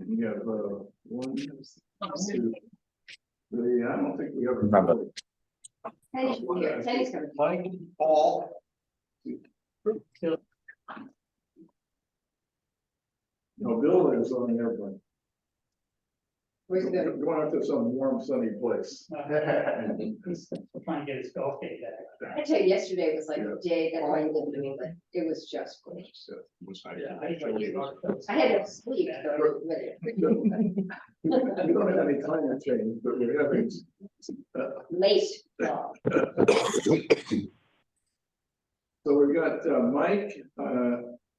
We have, one, two, three, I don't think we ever. Remember. Teddy's here. Teddy's coming. Mike, Paul. No, Bill is on the airplane. Where's he going? Going up to some warm, sunny place. He's trying to get his golf game back. I tell you, yesterday was like Yeah. a day that I lived in England. It was just great. Yeah, I didn't know. I had no sleep. So I was ready. We don't have any climate change, but we're having. Late. Oh, So we've got Mike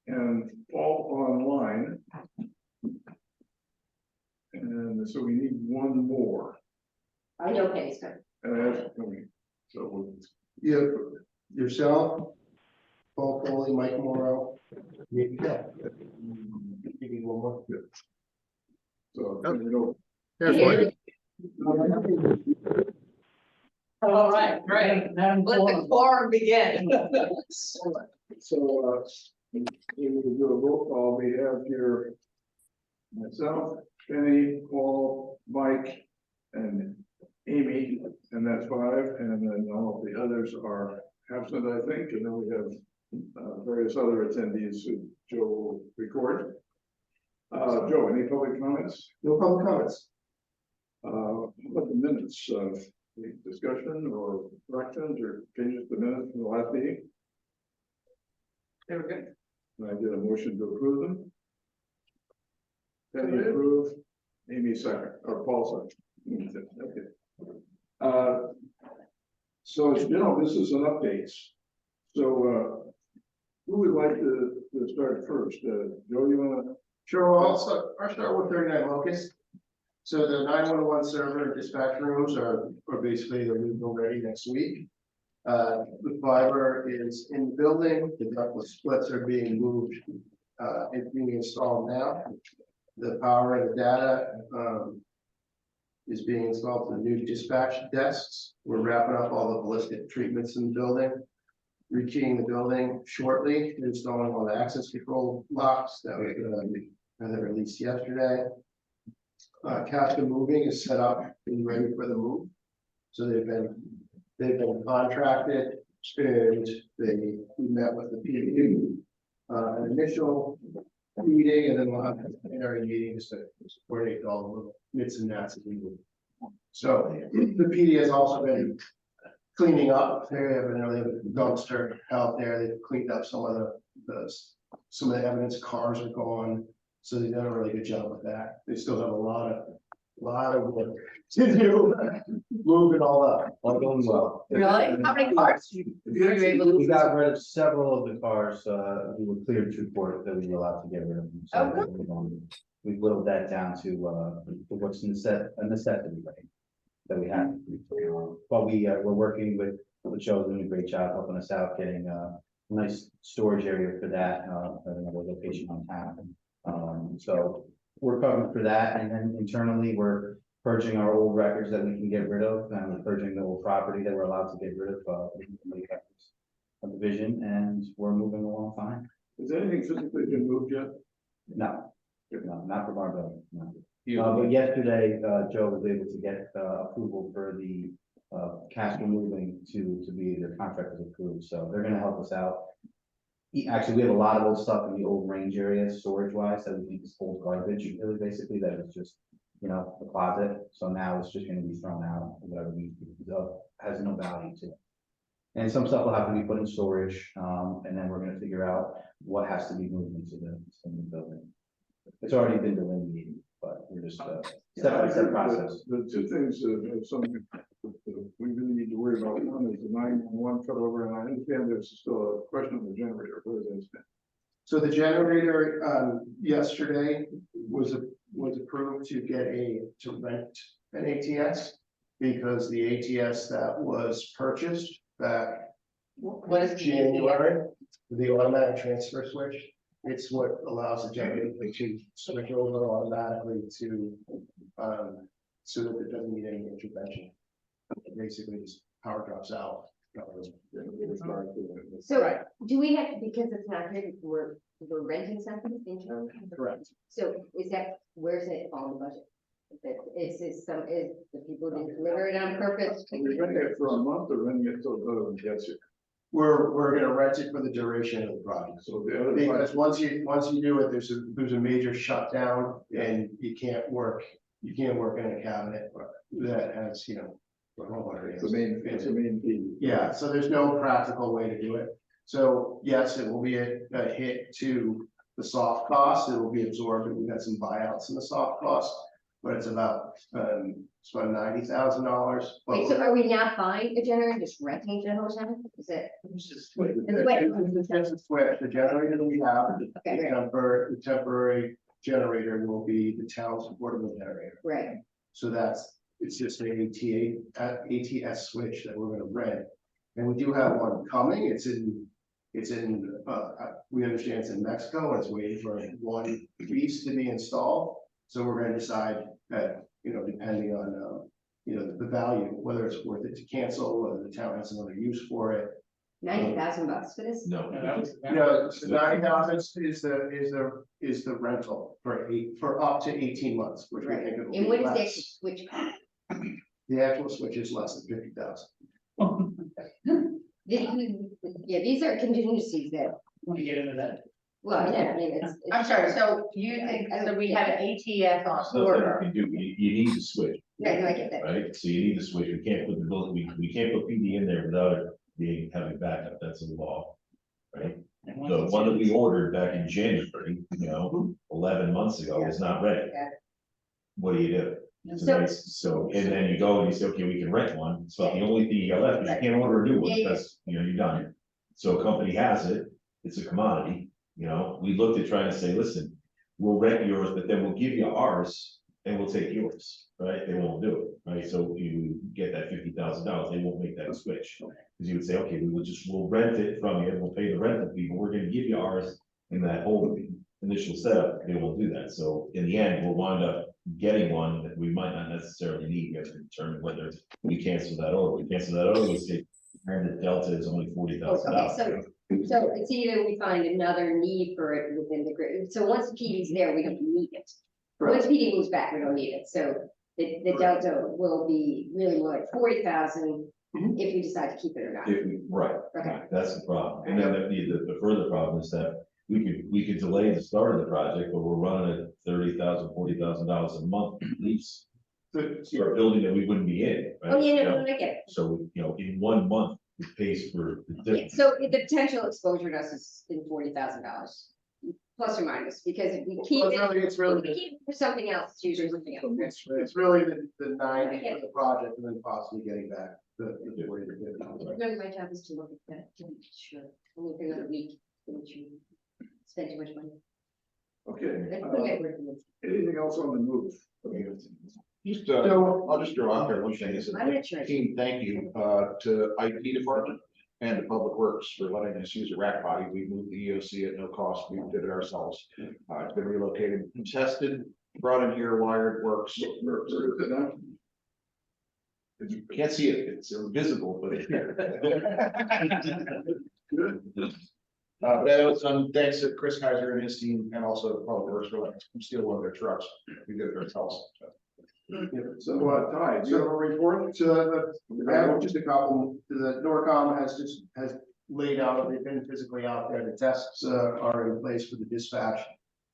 and Paul online. And so we need one more. I know Penny's coming. And that's coming. So we'll. You, yourself, Paul Foley, Mike Morrow. Yeah. You need one more. So there we go. Here. All right, great. Let the quorum begin. So we will do a roll call. We have here myself, Penny, Paul, Mike, and Amy, and that's five. And then all of the others are absent, I think. And then we have various other attendees who Joe will record. Joe, any public comments? No public comments. How about the minutes of the discussion or corrections or changes to minutes from the last meeting? They were good. And I did a motion to approve them. Penny approved, Amy second, or Paul second. Okay. So as you know, this is an update. So who would like to start first? Joe, you wanna? Sure, well, I'll start with 39 Locust. So the 911 server and dispatch rooms are basically they're ready next week. The fiber is in the building, the ductless splits are being moved, it's being installed now. The power and the data is being installed to the new dispatch desks. We're wrapping up all the ballistic treatments in the building, rekeying the building shortly, installing all the access control locks that we released yesterday. Casca Moving is set up and ready for the move. So they've been contracted and we met with the PD, an initial meeting, and then we'll have plenary meetings to coordinate all the little bits and nats as we move. So the PD has also been cleaning up. They have a dumpster out there. They've cleaned up some of the evidence. Cars are gone. So they've done a really good job with that. They still have a lot of work to do, moving all up. All going well. Really? How many cars? Were you able to- We got rid of several of the cars, we were cleared to court that we were allowed to get rid of. them. Oh, So we whittled that down to what's a necessity that we have. But we're working with Joe, doing a great job helping us out, getting a nice storage area for that, another location on town. So we're covering for that, and then internally, we're purging our old records that we can get rid of, and we're purging the old property that we're allowed to get rid of division, and we're moving along fine. Has anything physically been moved yet? No, not from our building, no. But yesterday, Joe was able to get approval for the Casper Moving to be their contractors approved, so they're gonna help us out. Actually, we have a lot of old stuff in the old range area, storage wise, that we think is old garbage, really, basically, that is just, you know, the closet. So now it's just gonna be thrown out, whatever we, has no value to it. And some stuff will have to be put in storage, and then we're gonna figure out what has to be moved into the building. It's already been delineated, but we're just, step-by-step process. The two things something we really need to worry about. One is the 911 cut over, and I understand there's still a question of the generator. Where does that stand? So the generator yesterday was approved to rent an ATS because the ATS that was purchased back What is January, the automatic transfer switch. It's what allows the generator to switch over automatically to so that it doesn't need any intervention. Basically, just power drops out So do we have, because it's not here, we're renting something internally? Correct. So is that, where's it on the budget? Is the people didn't deliver it on purpose? Are we renting it for a month or renting it till the other one gets here? We're gonna rent it for the duration of the project. So the other. Because once you do it, there's a major shutdown and you can't work in a cabinet that has, It's the main key. Yeah, so there's no practical way to do it. So yes, it will be a hit to the soft cost. It will be absorbed. We had some buyouts in the soft cost, but it's about $90,000. Wait, so are we not buying a generator, just renting a generator? Is it? It's just a switch. The generator that we have, Okay, right, the temporary generator will be the town's portable generator. right. So it's just an ATS switch that we're gonna rent. And we do have one coming. We understand it's in Mexico and it's waiting for one piece to be installed. So we're gonna decide that, depending on, the value, whether it's worth it to cancel, whether the town has another use for it. $90,000 for this? No. The 90,000 is the rental for up to 18 months, which we Right, think it will be and what is the less. actual switch cost? The actual switch is less than 50,000. Yeah, these are contingencies that, Want to get into that? well, yeah, I mean, it's. I'm sorry, so you think, so we have an ATS on order, You do, you need to switch, Yeah, no, I get that. right? So you need to switch, we can't put the bill, we can't put PD in there without it having backup, that's a law. Right, And once the it's one that in- we ordered back in January, 11 months ago is not ready. Yeah. What do you do? So- So, and then you go and you say, okay, we can rent one, so the only thing you got left is you can't order a new one, Yeah, yeah. because, you're done. So a company has it, it's a commodity, we looked at trying to say, listen, we'll rent yours, but then we'll give you ours and we'll take yours, right? They won't do it, right? So you get that $50,000, they won't make that switch. Because you would say, okay, we'll rent it from you, we'll pay the rental fee, but we're gonna give you ours in that whole initial setup, they won't do that. So in the end, we'll wind up getting one that we might not necessarily need, we have to determine whether we cancel that order. We cancel that order, we say, and the delta is only $40,000. Okay, so it's either we find another need for it within the grid, so once the PD's there, we don't need it. Once PD moves back, we don't need it, so the delta will be really more like 40,000 if we decide to keep it or not. If we, right, Okay. right, that's the problem. And then the further problem is that we could delay the start of the project, but we're running at $30,000, $40,000 a month lease. For a building that we wouldn't be in, right? Oh, yeah, no, I get it. So, in 1 month, it pays for the Yeah, difference. so the potential exposure to us is in $40,000, plus or minus, because if we keep it, It's really, if we keep it for something else, it's usually something else. it's really the 90 for the project and then possibly getting back the 40 to 50. Remember, my job is to look at that, to make sure, only for another week, to make sure you spend too much money. Okay, That's the way it works. anything else on the move? Just, I'll just throw out there one thing, is I'm a not sure. team thank you, to IT department and to Public Works for letting us use a rack body. We moved the EOC at no cost, we did it ourselves. It's been relocated, tested, brought in here, wired, works. Where is it now? You can't see it, it's invisible, but it's here. Good. But that was thanks to Chris Kaiser and his team, and also Public Works for letting us steal one of their trucks. We did it ourselves. So, Ty, do you have a report? I have just a couple, the Norcom has laid out, they've been physically out there, the desks are in place for the dispatch.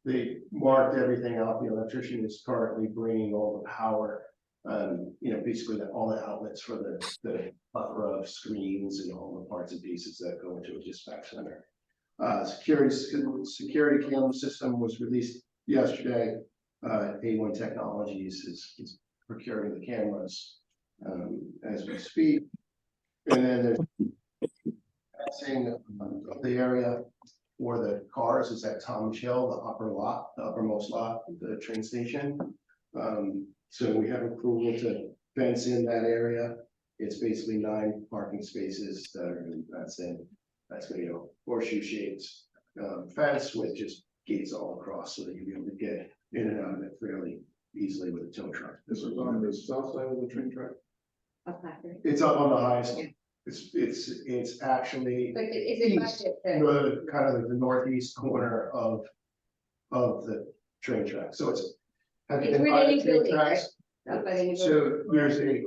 They marked everything out, the electrician is currently bringing all the power. Basically all the outlets for the plethora of screens and all the parts and pieces that go into a dispatch center. Security camera system was released yesterday. A1 Technologies is procuring the cameras as we speak. And then there's fencing of the area for the cars is at Thomas Hill, the uppermost lot, the train station. So we have approval to fence in that area. It's basically 9 parking spaces that's gonna, horseshoe shaped fence with just gates all across so that you'll be able to get in and out of it fairly easily with a tow truck. This is on the south side of the train track. A placard. It's up on the highest It's actually But is it East. budget? the kind of the northeast corner of the train track, so it's. have you It's been where by the the new train building, right? tracks? Up by the new building. So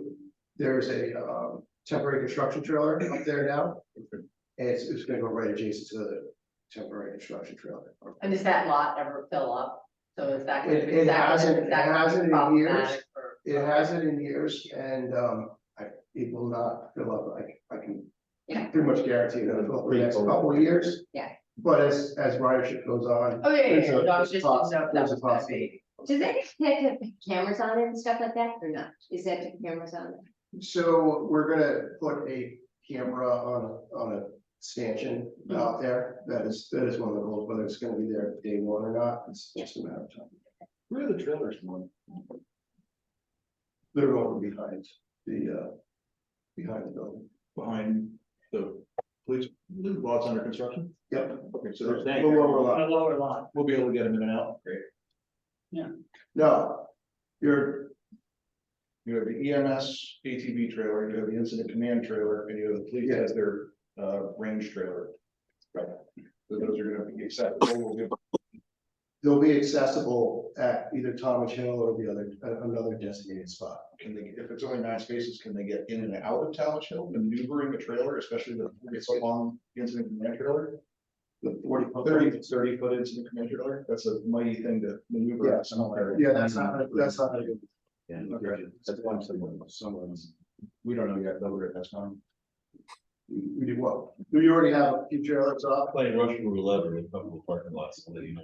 there's a temporary construction trailer up there now. And it's gonna go right adjacent to the temporary construction trailer. And does that lot ever fill up? So is that? gonna be- It is that gonna- hasn't- is that it gonna be hasn't in problematic years. for- It hasn't in years and it will not fill up, I can Yeah. pretty much guarantee it, it'll fill up for the next couple of years. Yeah. But as ridership goes on. Oh, yeah, there's a- no, I was just, didn't know if that there's a was gonna possibility. be. Does that have cameras on it and stuff like that, or not? Is that the cameras on it? So we're gonna put a camera on a stanchion out there. That is one of the goals, whether it's gonna be there day one or not, it's just a matter of time. Where are the trailers going? They're going behind the building. Behind the police, while it's under construction? Yep. Okay, so there's, The lower On lot. the lower lot. we'll be able to get them in and out, great. No, You have the EMS ATV trailer, you have the incident command trailer, and you have the police as their range trailer. Right. So those are gonna be acceptable. they'll be accessible at either Thomas Hill or another designated spot. Can they, if it's only 9 spaces, can they get in and out of Talmadge Hill, maneuvering a trailer, especially the it's up on the incident command trailer? The 40. 30 foot incident command trailer, that's a mighty thing to maneuver. Yeah. in some area. Yeah, that's not a good. Yeah, Okay. that's one someone. We don't know yet, though, we're at that time. We do what? Do you already have a few trailers off? Playing Russian roulette in a couple of parking lots, I'll let you know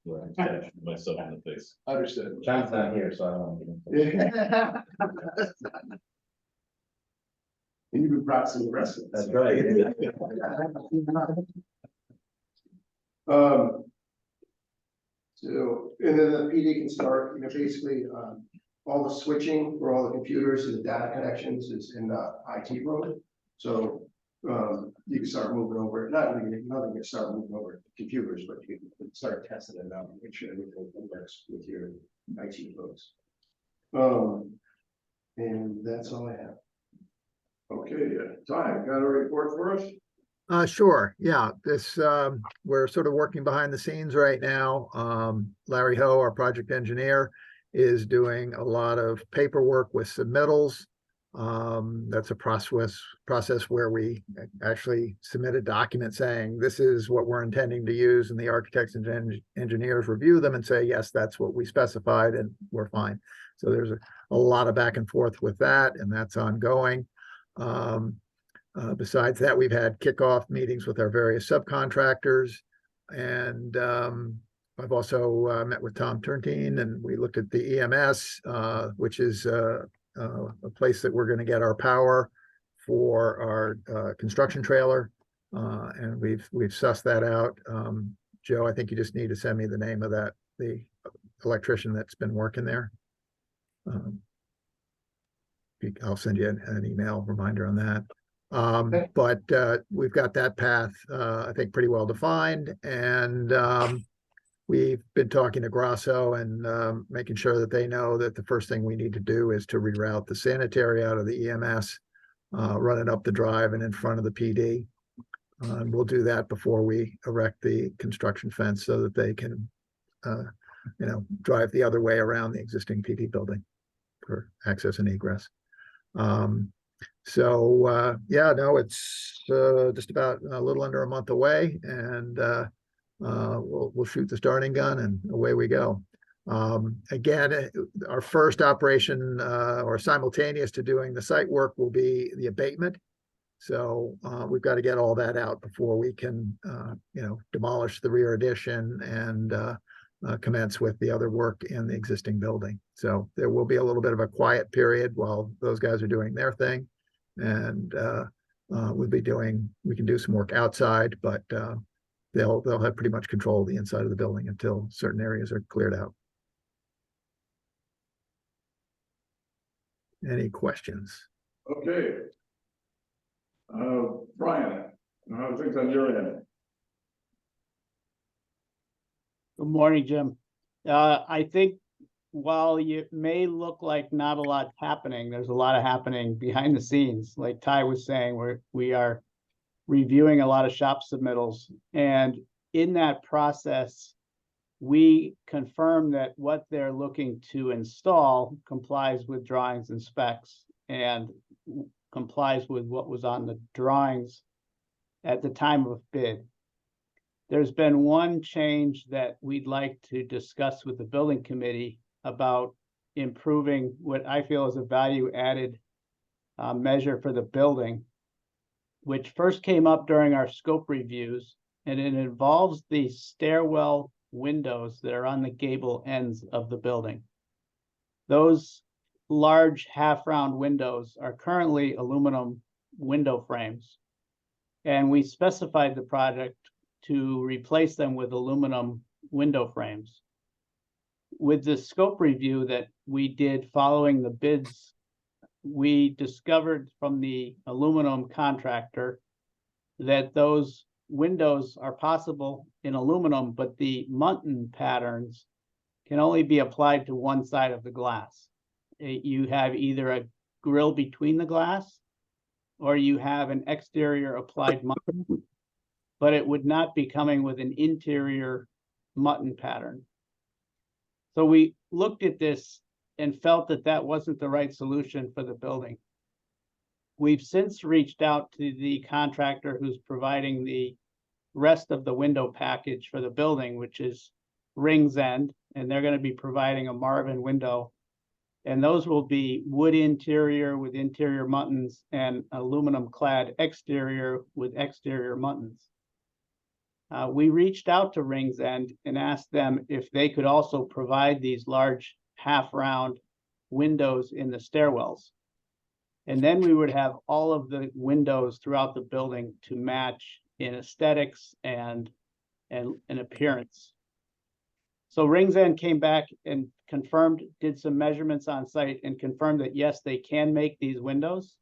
where I'm catching myself in the face. Understood. John's not here, so I don't want to get into And you've been practicing the rest of it. That's right. So, and then the PD can start, basically, all the switching for all the computers and the data connections is in the IT room. So, you can start moving over, nothing to start moving over computers, but you can start testing it out, make sure everything works with your IT folks. And that's all I have. Okay, Ty, got a report for us? Sure. Yeah, we're sort of working behind the scenes right now. Larry Ho, our project engineer, is doing a lot of paperwork with submittals. That's a process where we actually submit a document saying this is what we're intending to use, and the architects and engineers review them and say, yes, that's what we specified and we're fine. So there's a lot of back and forth with that, and that's ongoing. Besides that, we've had kickoff meetings with our various subcontractors, and I've also met with Tom Turntine, and we looked at the EMS, which is a place that we're going to get our power for our construction trailer, and we've sussed that out. Joe, I think you just need to send me the name of the electrician that's been working there. I'll send you an email reminder on that. But we've got that path, I think, pretty well defined, and we've been talking to Grasso and making sure that they know that the first thing we need to do is to reroute the sanitary out of the EMS, run it up the drive and in front of the PD. And we'll do that before we erect the construction fence so that they can, drive the other way around the existing PD building for access and egress. It's just about a little under a month away, and we'll shoot the starting gun and away we go. Again, our first operation or simultaneous to doing the site work will be the abatement. So we've got to get all that out before we can, demolish the rear addition and commence with the other work in the existing building. So there will be a little bit of a quiet period while those guys are doing their thing. And we can do some work outside, but they'll have pretty much control of the inside of the building until certain areas are cleared out. Any questions? Okay. Brian, how are things on your end? Good morning, Jim. I think while it may look like not a lot's happening, there's a lot of happening behind the scenes. Like Ty was saying, we are reviewing a lot of shop submittals. And in that process, we confirm that what they're looking to install complies with drawings and specs and complies with what was on the drawings at the time of bid. There's been one change that we'd like to discuss with the building committee about improving what I feel is a value added measure for the building, which first came up during our scope reviews, and it involves the stairwell windows that are on the gable ends of the building. Those large half-round windows are currently aluminum window frames. And we specified the project to replace them with aluminum window frames. With the scope review that we did following the bids, we discovered from the aluminum contractor that those windows are possible in aluminum, but the muntin patterns can only be applied to one side of the glass. You have either a grill between the glass or you have an exterior applied muntin, but it would not be coming with an interior muntin pattern. So we looked at this and felt that that wasn't the right solution for the building. We've since reached out to the contractor who's providing the rest of the window package for the building, which is Rings End, and they're going to be providing a Marvin window. And those will be wood interior with interior muntins and aluminum clad exterior with exterior muntins. We reached out to Rings End and asked them if they could also provide these large half-round windows in the stairwells. And then we would have all of the windows throughout the building to match in aesthetics and appearance. So Rings End came back and confirmed, did some measurements on site and confirmed that yes, they can make these windows.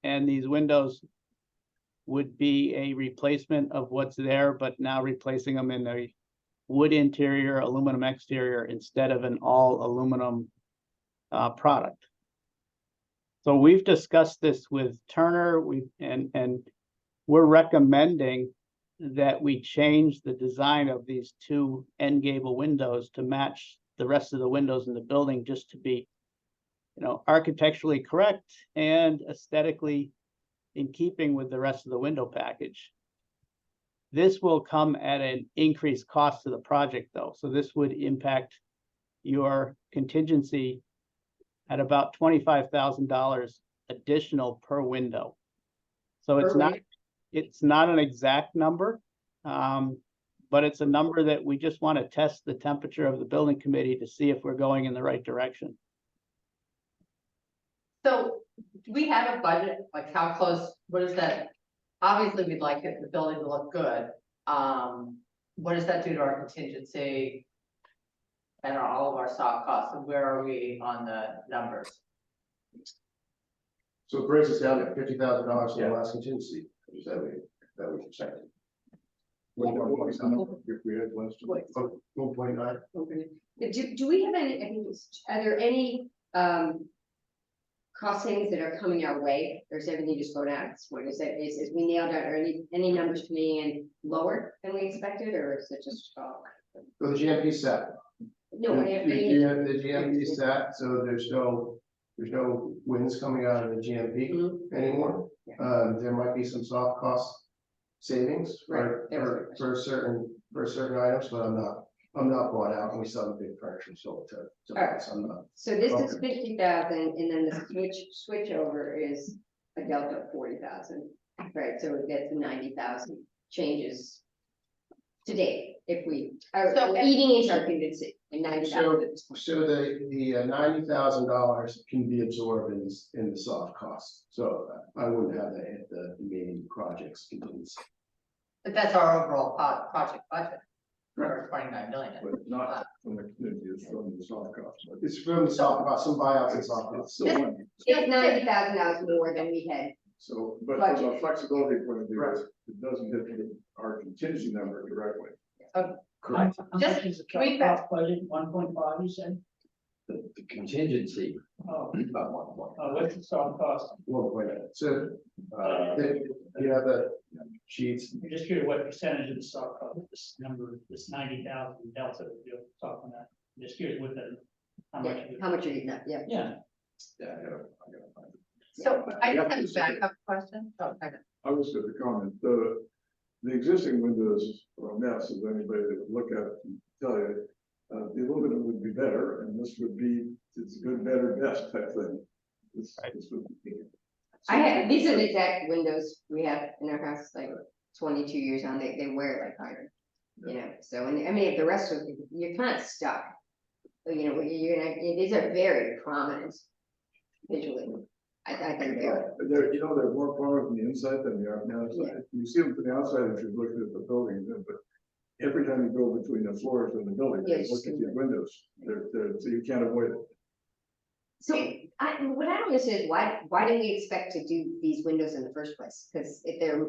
And these windows would be a replacement of what's there, but now replacing them in a wood interior, aluminum exterior instead of an all aluminum product. So we've discussed this with Turner, and we're recommending that we change the design of these two end gable windows to match the rest of the windows in the building, just to be, architecturally correct and aesthetically in keeping with the rest of the window package. This will come at an increased cost to the project though. So this would impact your contingency at about $25,000 additional per window. So it's not an exact number, but it's a number that we just want to test the temperature of the building committee to see if we're going in the right direction. So do we have a budget, like how close, what is that? Obviously, we'd like the building to look good. What does that do to our contingency and all of our soft costs, and where are we on the numbers? So it brings us down to $50,000 in the last contingency. Is that what you're saying? If we had less, 1.9. Do we have any, are there any cost savings that are coming our way, or is everything just going out? What is it? Is we nailed out, or any numbers coming in lower than we expected, or is it just talk? So the GMP set. No, The I mean. GMP set, so there's no wins coming out of the GMP anymore. There might be some soft cost savings for certain items, but I'm not bought out, and we sell the big furniture sold to us. I'm not. So this is 50,000, and then the switch over is a delta of 40,000, right? So it gets 90,000 changes to date if we are eating into our contingency in 90,000. So the $90,000 can be absorbed in the soft costs. So I wouldn't have that hit the main projects contingency. But that's our overall project budget for 29 million. But not from the community, it's from the soft costs. It's from the soft costs, some buyouts and soft costs. It's $90,000 more than we had. So, but from a flexibility point of view, it doesn't hit our contingency number directly. How Just much is the can we cost budget, 1.5, you said? the contingency. What's the soft cost? Well, wait, so, you have the sheets. I'm just curious what percentage of the soft cost, this number, this 90,000 delta that you're talking about. I'm just curious what the, how much. Yeah, how much are you not, yeah. Yeah. Yeah, I gotta find it. So I just have a backup question. Oh, okay. I was gonna comment, the existing windows are a mess, as anybody that would look at it can tell you. The aluminum would be better, and this would be, it's good, better, best type thing. This would be. These are the exact windows we have in our house, like 22 years on, they wear like iron. You know, so, and I mean, if the rest of, you're kind of stuck. So, you know, these are very prominent visually. I think they are. They're, you know, they're more prominent from the inside than they are from the outside. You see them from the outside if you're looking at the building, but every time you go between the floors and the building, you Yes. look at the windows. So you can't avoid it. So what I don't understand is why did we expect to do these windows in the first place? Because if they're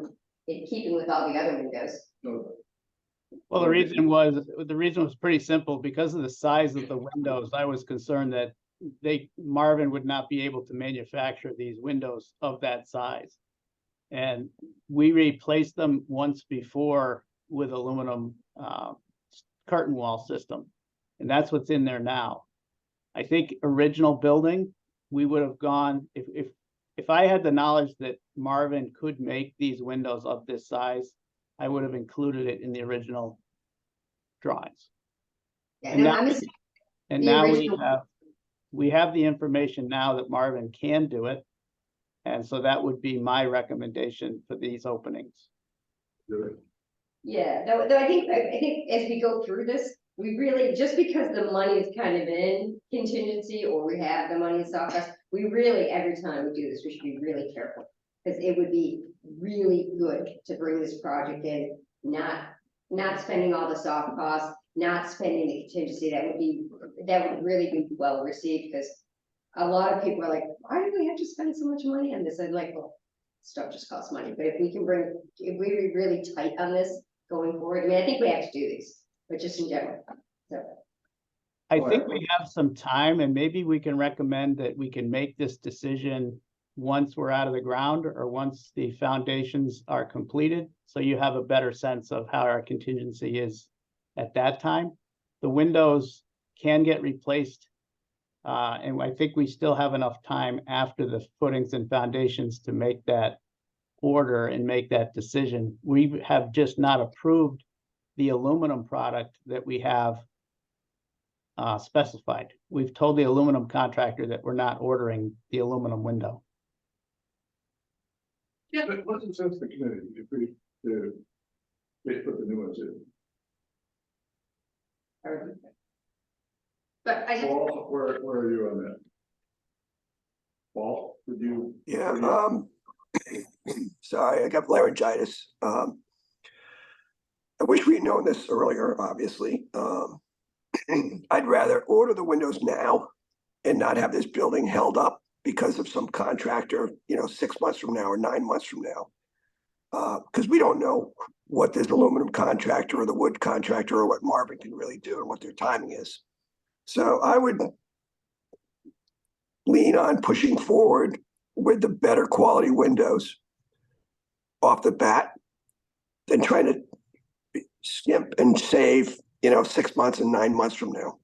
in keeping with all the other windows. So Well, the reason was pretty simple. Because of the size of the windows, I was concerned that Marvin would not be able to manufacture these windows of that size. And we replaced them once before with aluminum curtain wall system. And that's what's in there now. I think original building, we would have gone, if I had the knowledge that Marvin could make these windows of this size, I would have included it in the original drawings. Yeah, And no, now, I'm just, and the now original- we have the information now that Marvin can do it. And so that would be my recommendation for these openings. yeah, though I think as we go through this, we really, just because the money is kind of in contingency or we have the money in soft cost, we really, every time we do this, we should be really careful. Because it would be really good to bring this project in, not spending all the soft costs, not spending the contingency. That would really be well received, because a lot of people are like, why do we have to spend so much money on this? And like, well, stuff just costs money, but if we're really tight on this going forward, I mean, I think we have to do these, but just in general, so. I think we have some time, and maybe we can recommend that we can make this decision once we're out of the ground or once the foundations are completed. So you have a better sense of how our contingency is at that time. The windows can get replaced. And I think we still have enough time after the footings and foundations to make that order and make that decision. We have just not approved the aluminum product that we have specified. We've told the aluminum contractor that we're not ordering the aluminum window. But what's the sense of the community if they put the new ones in? But I just, Paul, where are you on that? Paul, would you? Yeah, sorry, I got laryngitis. I wish we had known this earlier, obviously. I'd rather order the windows now and not have this building held up because of some contractor, 6 months from now or 9 months from now. Because we don't know what this aluminum contractor or the wood contractor or what Marvin can really do and what their timing is. So I would lean on pushing forward with the better quality windows off the bat than trying to skimp and save, 6 months and 9 months from now.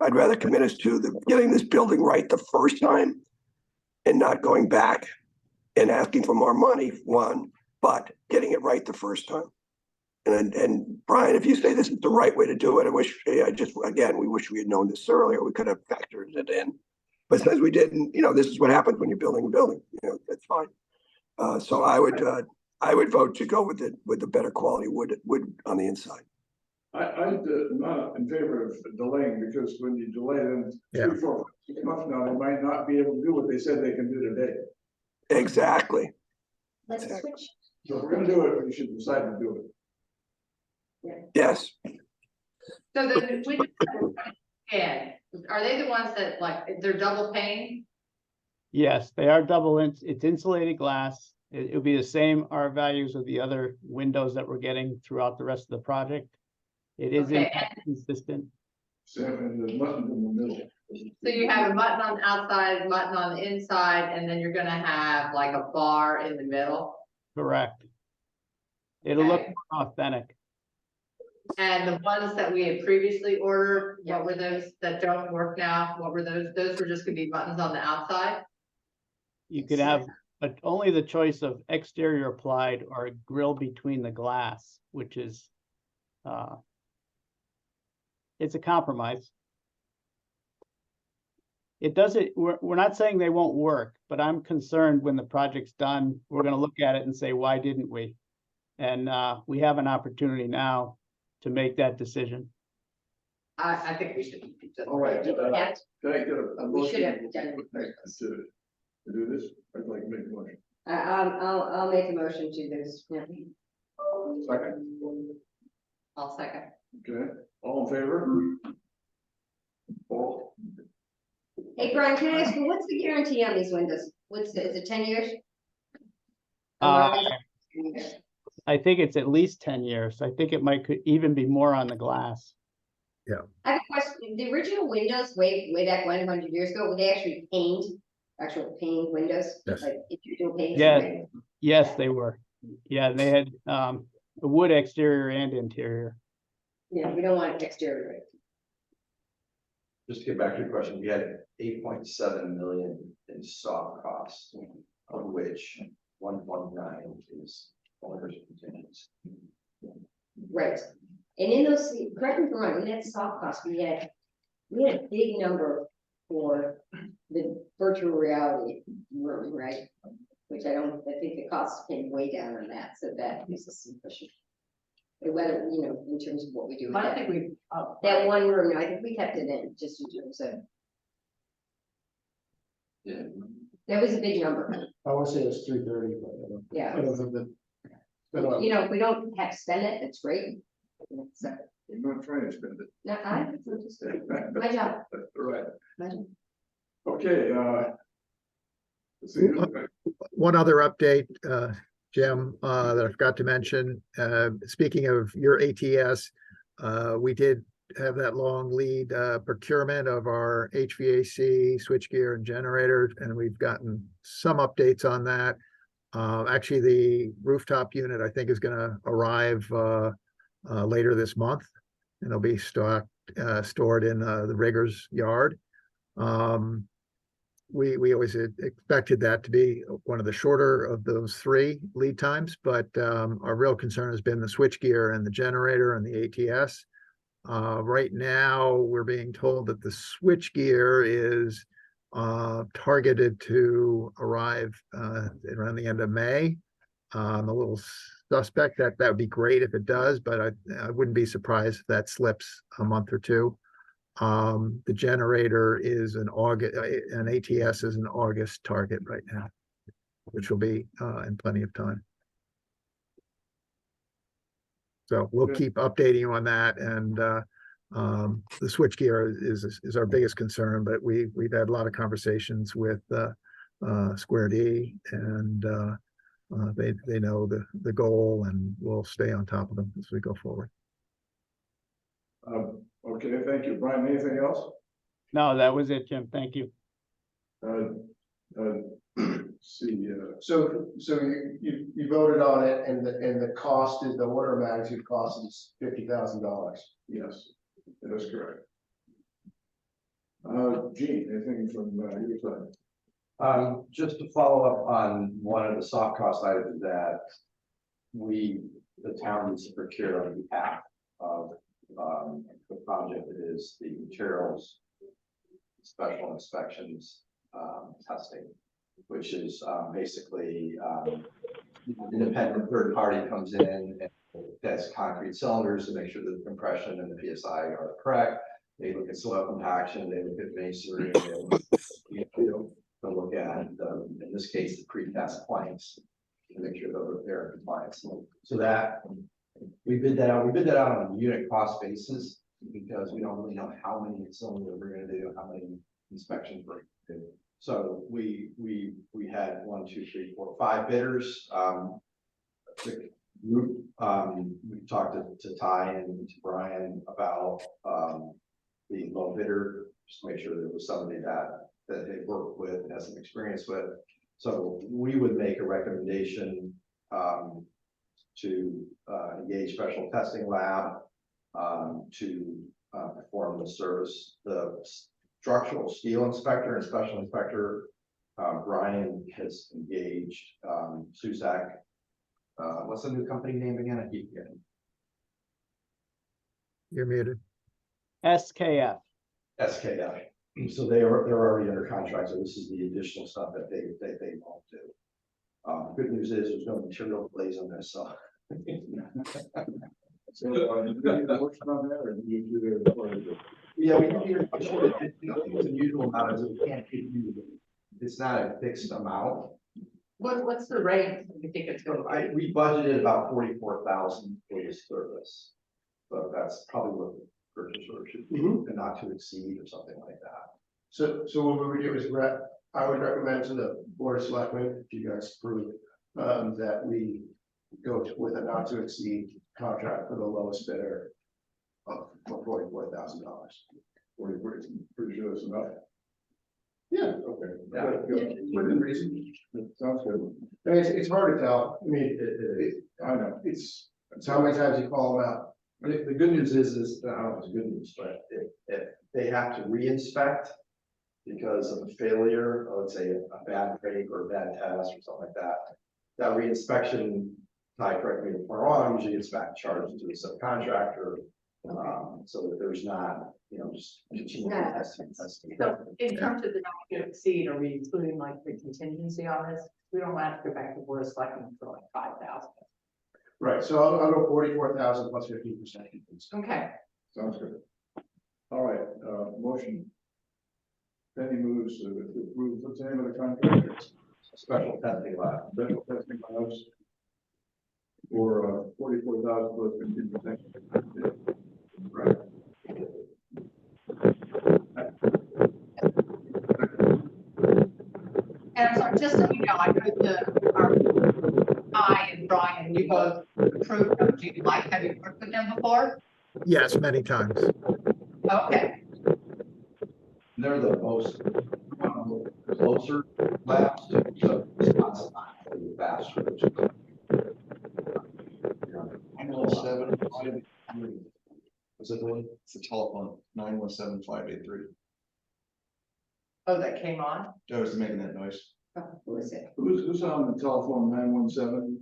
I'd rather commit us to getting this building right the first time and not going back and asking for more money, one, but getting it right the first time. And Brian, if you say this is the right way to do it, we wish we had known this earlier. We could have factored it in. But since we didn't, this is what happens when you're building a building. That's fine. So I would vote to go with the better quality wood on the inside. I'm not in favor of delaying, because when you delay them 3, 4, 6 months now, they might not be able to do what they said they can do today. Exactly. Let's switch. So if we're gonna do it, we should decide to do it. Yes. so the windows, again, are they the ones that they're double pane? Yes, they are it's insulated glass. It'll be the same R values of the other windows that we're getting throughout the rest of the project. It is Okay, consistent. salmon, there's mutton in the middle. So you have a mutton on the outside, mutton on the inside, and then you're gonna have like a bar in the middle. Correct. It'll look Okay. more authentic. And the ones that we had previously ordered, what were those that don't work now? What were those? Those were just gonna be muttons on the outside? You could have, but only the choice of exterior applied or a grill between the glass, which is, it's a compromise. It doesn't, we're not saying they won't work, but I'm concerned when the project's done, we're gonna look at it and say, why didn't we? And, we have an opportunity now to make that decision. I think we should. just- All right, Yeah, can I get a We should have motion done it first. to do this? I'd like to make a motion. I'll make a motion to this. Yeah. Second, I'll second. okay, all in favor? All, Hey, Brian, can I ask you, what's the guarantee on these windows? Is it 10 years? I think it's at least 10 years. I think it could even be more on the glass. I have a question. The original windows way back 100 years ago, were they actually actual paned windows? Yes. Like individual panes? Yeah. Yes, they were. Yeah, they had, a wood exterior and interior. Yeah, we don't want exterior. Just to get back to your question, we had 8.7 million in soft costs, of which 1.9 is owner's contingency. Right. And in those, correct me if I'm wrong, in that soft cost, we had a big number for the virtual reality room, right? Which I think the cost came way down on that, so that gives us some cushion. Whether, in terms of what we do with I don't that. think we. That one room, I think we kept it in, just in terms of, Yeah. that was a big number, I want to say it was 330, but yeah. I don't think that. But, If we don't have to spend it, that's great. So, we're not trying to spend it. no, my job, Right, my job. okay, let's see. One other update, Jim, that I forgot to mention, speaking of your ATS, we did have that long lead procurement of our HVAC, switchgear and generator, and we've gotten some updates on that. Actually, the rooftop unit, I think, is gonna arrive later this month, and it'll be stored in the rigger's yard. We always expected that to be one of the shorter of those three lead times, but our real concern has been the switchgear and the generator and the ATS. Right now, we're being told that the switchgear is targeted to arrive around the end of May. I'm a little suspect that would be great if it does, but I wouldn't be surprised if that slips a month or two. The generator is an August, an ATS is an August target right now, which will be in plenty of time. So we'll Good. keep updating you on that, and the switchgear is our biggest concern, but we've had a lot of conversations with Square D, and they know the goal, and we'll stay on top of them as we go forward. Okay, thank you, Brian, anything else? No, that was it, Jim. Thank you. See, So you voted on it, and the cost is, the order of magnitude cost is $50,000. yes, that is correct. Gene, anything from your side? Just to follow up on one of the soft cost items that the town needs to procure on behalf of the project is the materials, special inspections, testing, which is basically independent third party comes in and tests concrete cylinders to make sure that the compression and the PSI are correct. They look at soil compaction, they look at masonry, they look at, in this case, the precast planks to make sure that they're in compliance. So that we bid that out. We bid that out on a unit cost basis because we don't really know how many cylinders we're going to do, how many inspections we're going to do. So we had 1, 2, 3, 4, 5 bidders. The group, we talked to Ty and to Brian about the low bidder, just to make sure there was somebody that they worked with and has some experience with. So we would make a recommendation to engage special testing lab to perform the service. The structural steel inspector and special inspector, Brian has engaged Susac. What's the new company name again? I keep forgetting. You're muted. SKF. SKF. So they're already under contract, so this is the additional stuff that they won't do. Good news is there's no material delays on this, so. So, do you need a motion on that, or do you do the? Yeah, we can hear, it's a unusual amount, is we can't give you, it's not a fixed amount. What's the rate you think it's going to be? We budgeted about 44,000 for this service. So that's probably what the purchase order should be, and not to exceed or something like that. So what we would do is, I would recommend to the board of selectmen, if you guys approve, that we go with a not to exceed contract for the lowest bidder of $44,000. Pretty sure that's enough. Yeah. Okay. Yeah. Within reason. Sounds good. I mean, it's hard to tell. I mean, I know. it's how many times you call them out. The good news is, I don't know if it's good news, but if they have to re-inspect because of a failure, or let's say a bad break or a bad test or something like that, that re-inspection, Ty, correct me if I'm wrong, usually gets back charged to the subcontractor. So that there's not, just continuing Not- testing. So in terms of the not to exceed, are we including like the contingency on this? We don't have to go back to board of selectmen for like 5,000. Right, so I'll go 44,000 plus 15%. Okay, Sounds good. All right, motion. Penny moves to approve, what's the name of the contract? Special testing lab. Special testing labs. For 44,000 plus 15%. Right. and I'm sorry, just so you know, I heard I and Brian, you both approved them. Do you like, have you worked with them before? Yes, many times. Okay, They're the most closer labs, so it's not faster. 917-583. What's it doing? It's the telephone, 917-583. oh, that came on? I was making that noise. Oh, who is it? Who's on the telephone, 917?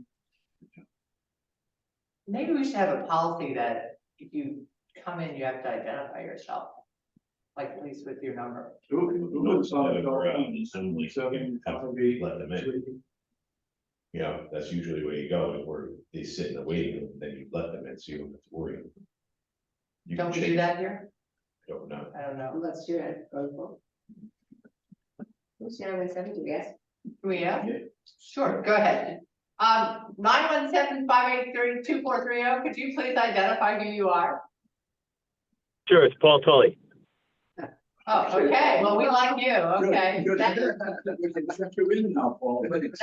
Maybe we should have a policy that if you come in, you have to identify yourself. Like at least with your number. Who's on the Around telephone? and suddenly 7, have to 5, let them in. That's usually where you go, where they sit in the waiting room, then you let them in, so you don't have to worry. You can Don't we do change- that here? I don't know. I don't know. Let's do it. Who's 917, do we ask? Do we have? Sure, go ahead. 917-583-2430, could you please identify who you are? Sure, it's Paul Tully. Oh, okay, well, we like you, okay. Good. Now Check you in now, Paul. you're in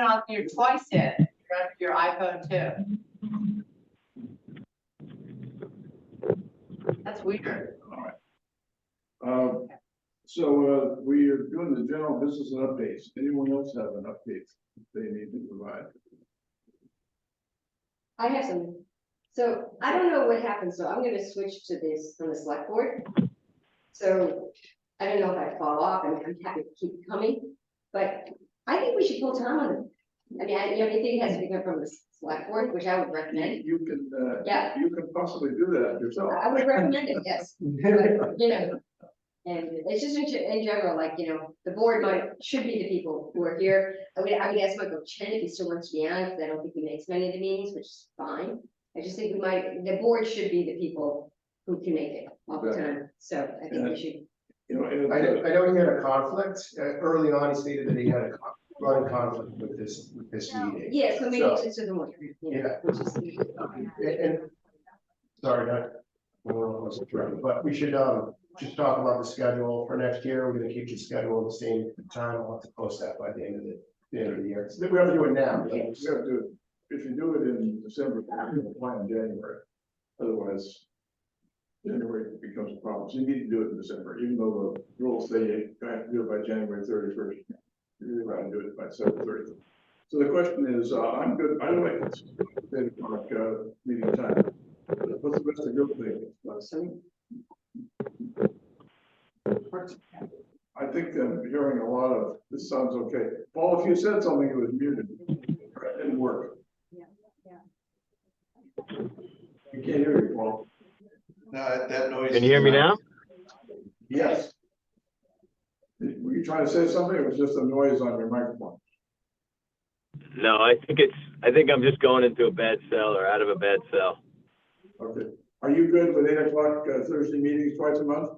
on, you're twice in, you're on your iPhone too. That's weird. So we are doing the general business and updates. Anyone else have an update they need to provide? I have some, so I don't know what happened, so I'm gonna switch to this on the select board. So I don't know if I fall off, I'm happy to keep coming, but I think we should pull Tom on it. I mean, anything it has to be come from the select board, which I would recommend. You can, Yeah. you can possibly do that yourself. I would recommend it, yes. But, and it's just in general, like, the board should be the people who are here. I would ask Michael Chen if he still wants to be on, because I don't think he makes many of the meetings, which is fine. I just think the board should be the people who can make it all the time, so I think we should. I know he had a conflict. Early on, he stated that he had a running conflict with this meeting. Yeah, so maybe So- it's just the one, Yeah. which is. And sorry, but we should just talk about the schedule for next year. We're gonna keep the schedule the same time. I'll have to post that by the end of the year. So we have to do it now. You have to, if you do it in December, you have to plan in January. Otherwise, January becomes a problem, so you need to do it in December, even though the rules say you have to do it by January 31st. You really want to do it by 7/30. So the question is, I'm good, I like this, 10 o'clock, meeting time. What's the best of your thing? I think I'm hearing a lot of, this sounds okay. Paul, if you said something, it was muted. It didn't work. I can't hear you, Paul. No, that noise. Can you hear me now? Yes. Were you trying to say something, or was just a noise on your microphone? No, I think I'm just going into a bad cell or out of a bad cell. Okay. Are you good with 8 o'clock Thursday meetings twice a month?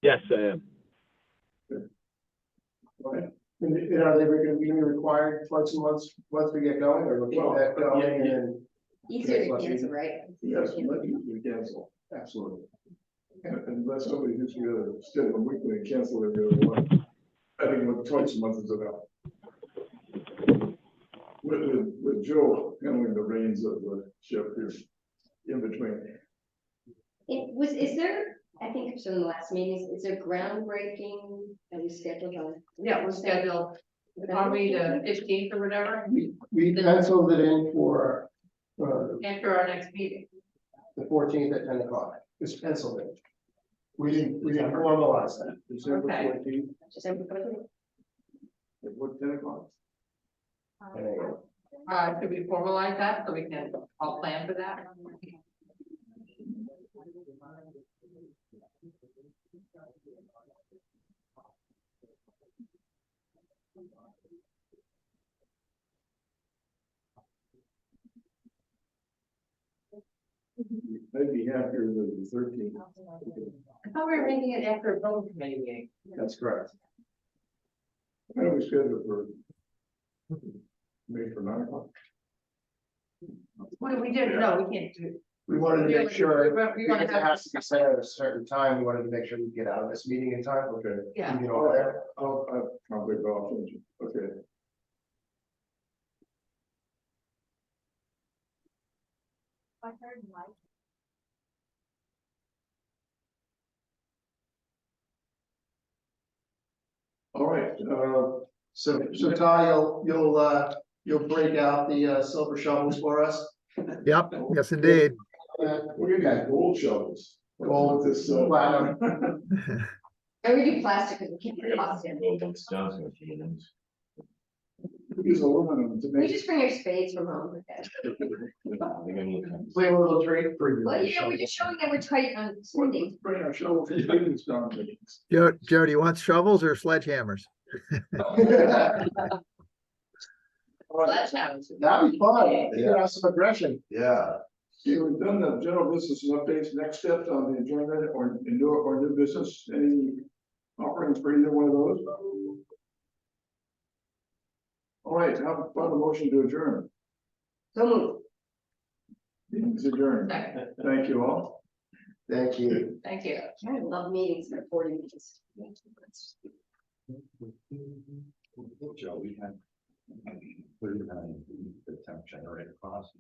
Yes, I am. Okay. And are they gonna be required twice a month, once we get going, or we'll keep that going and then? Easier to cancel, right? Yes, let you cancel, absolutely. Unless somebody who's gonna schedule a weekly and cancel every other one. I think what twice a month is enough. With Joe handling the reins of the ship here in between. Is there, I think it was in the last meetings, is there groundbreaking that we scheduled on? Yeah, we're scheduled, are we the 15th or whatever, We penciled it in for, after our next meeting? the 14th at 10 o'clock. It's penciled in. We didn't formalize that. December Okay. 14th, December 14th? at what, 10 o'clock? Should we formalize that so we can all plan for that? I'd be happier with the 13th. I thought we were making it after a building committee meeting. That's correct. Why don't we schedule for maybe for 9 o'clock? What we did, no, we can't do. We wanted to make sure, We wanna because it have, has to be set at a certain time, we wanted to make sure we get out of this meeting in time. Okay. yeah, You know, there. I'll probably go off. Okay. All right, So Ty, you'll break out the silver shovels for us. Yep, yes, indeed. we got gold shovels. Gold, This, platinum. And we do plastic because we can't get cost in. John's gonna be in. use aluminum to We make. just bring our spades from home. Claim a little treat for you. Well, yeah, we're just showing that we're tight on spending. Bring our shovels and things down. Joe, do you want shovels or sledgehammers? Sledgehammers. That'd be fun. You can have some aggression. Yeah. Okay, we've done the general business and updates, next steps on the agenda or new business, any offerings for either one of those? All right, how about a motion to adjourn? So moved. Meeting's adjourned. Second. Thank you all. Thank you. Thank you. I love meetings for 40 minutes. Joe, we had. The temp generator cost.